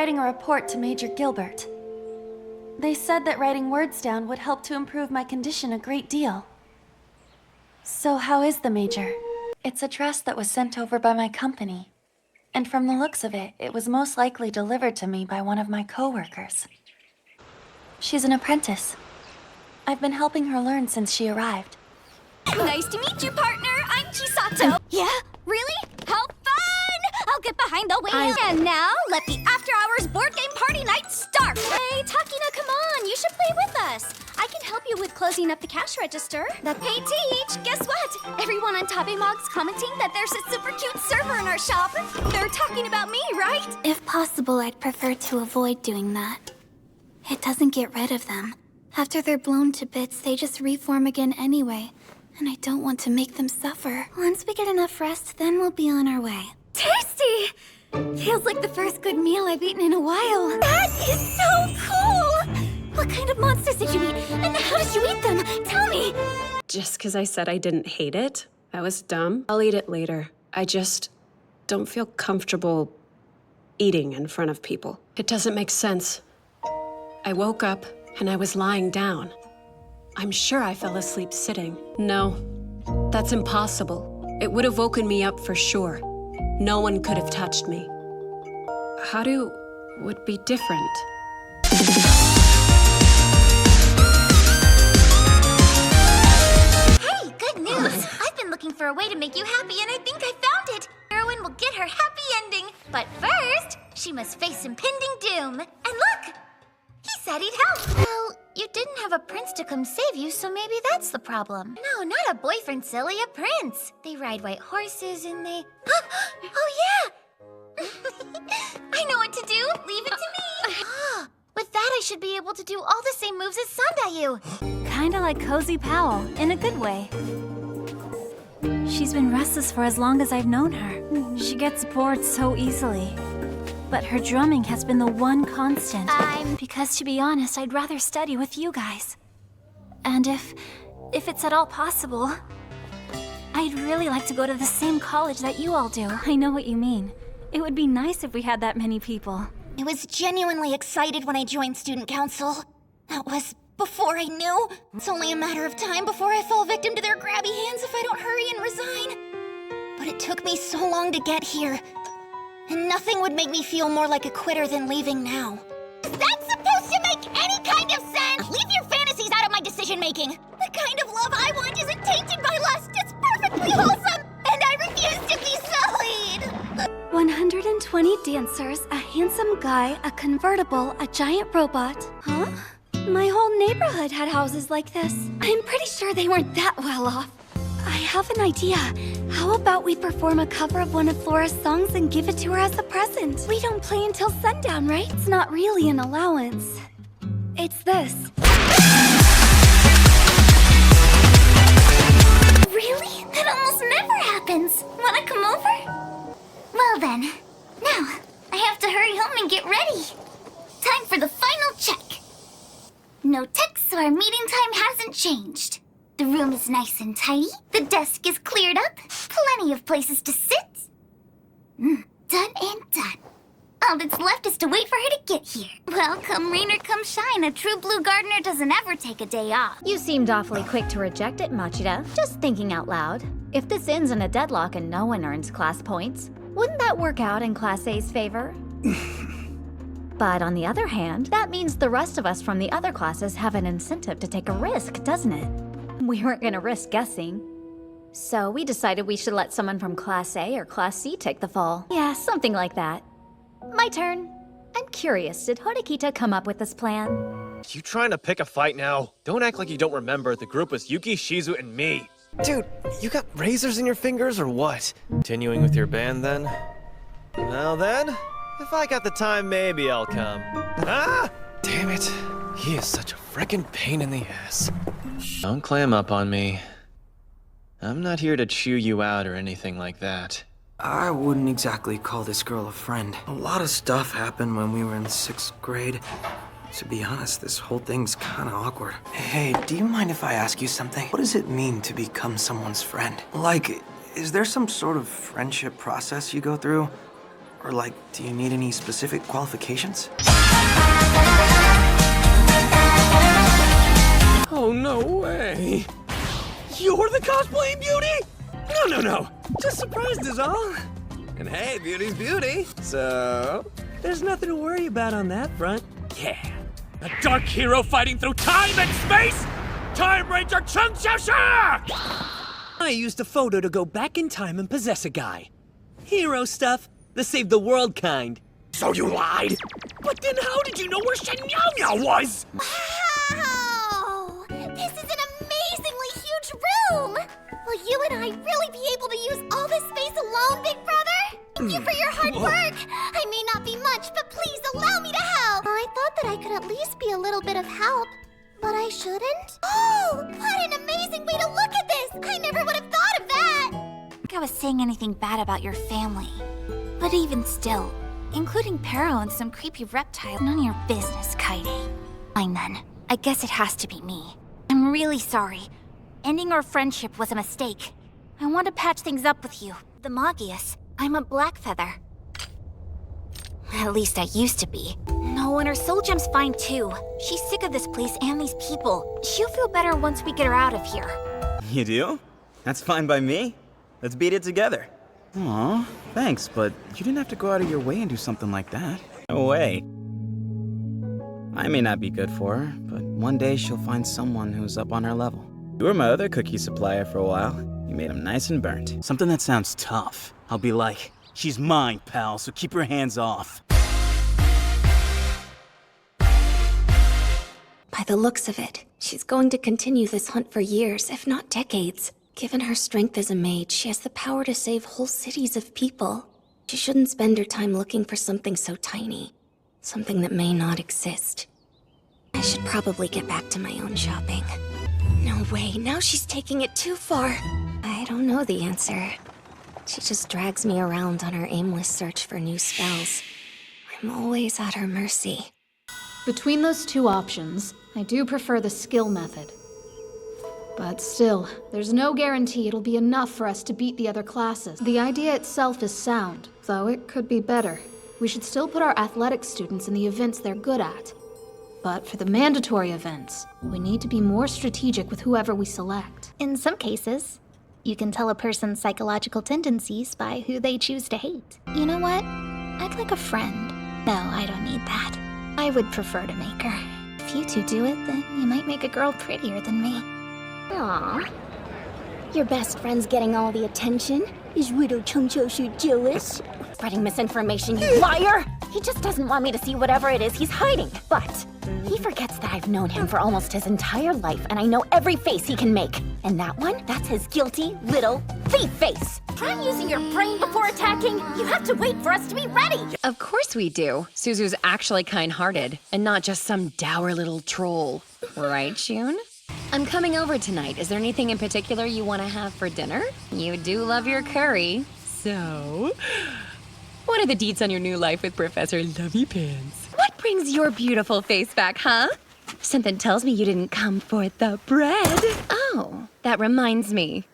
writing a report to Major Gilbert. They said that writing words down would help to improve my condition a great deal. So how is the Major? It's a dress that was sent over by my company. And from the looks of it, it was most likely delivered to me by one of my co-workers. She's an apprentice. I've been helping her learn since she arrived. Nice to meet you, partner. I'm Chisato. Yeah? Really? How fun! I'll get behind the wheel. And now, let the after-hours board game party night start. Hey, Takina, come on. You should play with us. I can help you with closing up the cash register. The pay teach. Guess what? Everyone on Tabemog's commenting that there's a super cute server in our shop. They're talking about me, right? If possible, I'd prefer to avoid doing that. It doesn't get rid of them. After they're blown to bits, they just reform again anyway. And I don't want to make them suffer. Once we get enough rest, then we'll be on our way. Tasty! Feels like the first good meal I've eaten in a while. That is so cool! What kind of monsters did you eat? And how did you eat them? Tell me! Just because I said I didn't hate it? That was dumb. I'll eat it later. I just don't feel comfortable eating in front of people. It doesn't make sense. I woke up and I was lying down. I'm sure I fell asleep sitting. No, that's impossible. It would have woken me up for sure. No one could have touched me. Haru would be different. Hey, good news! I've been looking for a way to make you happy, and I think I found it! Heroine will get her happy ending, but first, she must face impending doom. And look! He said he'd help! Well, you didn't have a prince to come save you, so maybe that's the problem. No, not a boyfriend, silly, a prince. They ride white horses and they... Oh, yeah! I know what to do. Leave it to me. With that, I should be able to do all the same moves as Sandayu. Kinda like Cozy Powell, in a good way. She's been restless for as long as I've known her. She gets bored so easily. But her drumming has been the one constant. Because to be honest, I'd rather study with you guys. And if it's at all possible, I'd really like to go to the same college that you all do. I know what you mean. It would be nice if we had that many people. I was genuinely excited when I joined student council. That was before I knew. It's only a matter of time before I fall victim to their grabby hands if I don't hurry and resign. But it took me so long to get here. And nothing would make me feel more like a quitter than leaving now. Is that supposed to make any kind of sense? Leave your fantasies out of my decision-making. The kind of love I want isn't tainted by lust. It's perfectly wholesome, and I refuse to be sullied. 120 dancers, a handsome guy, a convertible, a giant robot. Huh? My whole neighborhood had houses like this. I'm pretty sure they weren't that well off. I have an idea. How about we perform a cover of one of Flora's songs and give it to her as a present? We don't play until sundown, right? It's not really an allowance. It's this. Really? That almost never happens. Wanna come over? Well then, now, I have to hurry home and get ready. Time for the final check. No texts, so our meeting time hasn't changed. The room is nice and tidy. The desk is cleared up. Plenty of places to sit. Done and done. All that's left is to wait for her to get here. Well, come rain or come shine, a true blue gardener doesn't ever take a day off. You seemed awfully quick to reject it, Machida. Just thinking out loud. If this ends in a deadlock and no one earns class points, wouldn't that work out in Class A's favor? But on the other hand, that means the rest of us from the other classes have an incentive to take a risk, doesn't it? We weren't gonna risk guessing. So we decided we should let someone from Class A or Class C take the fall. Yeah, something like that. My turn. I'm curious, did Horikita come up with this plan? You trying to pick a fight now? Don't act like you don't remember. The group was Yuki, Shizu, and me. Dude, you got razors in your fingers or what? Continuing with your band then? Well then, if I got the time, maybe I'll come. Ah! Damn it. He is such a frickin' pain in the ass. Don't clam up on me. I'm not here to chew you out or anything like that. I wouldn't exactly call this girl a friend. A lot of stuff happened when we were in 6th grade. To be honest, this whole thing's kinda awkward. Hey, do you mind if I ask you something? What does it mean to become someone's friend? Like, is there some sort of friendship process you go through? Or like, do you need any specific qualifications? Oh, no way. You're the cosplaying beauty? No. Just surprised is all. And hey, beauty's beauty. So, there's nothing to worry about on that front. Yeah. A dark hero fighting through time and space? Time Ranger Chung Xiao Sha! I used a photo to go back in time and possess a guy. Hero stuff, the save the world kind. So you lied? But then how did you know where Shen Yao Yao was? Wow! This is an amazingly huge room! Will you and I really be able to use all this space alone, Big Brother? Thank you for your hard work! I may not be much, but please allow me to help! I thought that I could at least be a little bit of help. But I shouldn't? Oh, what an amazing way to look at this! I never would have thought of that! I think I was saying anything bad about your family. But even still, including Pero and some creepy reptile, none of your business, Kaede. Fine then. I guess it has to be me. I'm really sorry. Ending our friendship was a mistake. I want to patch things up with you. The Magius. I'm a Blackfeather. At least I used to be. No, and her soul gem's fine too. She's sick of this place and these people. She'll feel better once we get her out of here. You do? That's fine by me. Let's beat it together. Aw, thanks, but you didn't have to go out of your way and do something like that. No way. I may not be good for her, but one day she'll find someone who's up on her level. You were my other cookie supplier for a while. You made them nice and burnt. Something that sounds tough. I'll be like, she's mine, pal, so keep your hands off. By the looks of it, she's going to continue this hunt for years, if not decades. Given her strength as a mage, she has the power to save whole cities of people. She shouldn't spend her time looking for something so tiny. Something that may not exist. I should probably get back to my own shopping. No way, now she's taking it too far. I don't know the answer. She just drags me around on her aimless search for new spells. I'm always at her mercy. Between those two options, I do prefer the skill method. But still, there's no guarantee it'll be enough for us to beat the other classes. The idea itself is sound, though it could be better. We should still put our athletic students in the events they're good at. But for the mandatory events, we need to be more strategic with whoever we select. In some cases, you can tell a person's psychological tendencies by who they choose to hate. You know what? I'd like a friend. No, I don't need that. I would prefer to make her. If you two do it, then you might make a girl prettier than me. Aww. Your best friend's getting all the attention? Is Widow Chungchoshu jealous? Spreading misinformation, you liar! He just doesn't want me to see whatever it is he's hiding. But he forgets that I've known him for almost his entire life, and I know every face he can make. And that one, that's his guilty little thief face. Try using your brain before attacking. You have to wait for us to be ready. Of course we do. Suzu's actually kind-hearted, and not just some dour little troll. Right, Shun? I'm coming over tonight. Is there anything in particular you want to have for dinner? You do love your curry. So, what are the deets on your new life with Professor Lovey Pants? What brings your beautiful face back, huh? Something tells me you didn't come for the bread. Oh, that reminds me.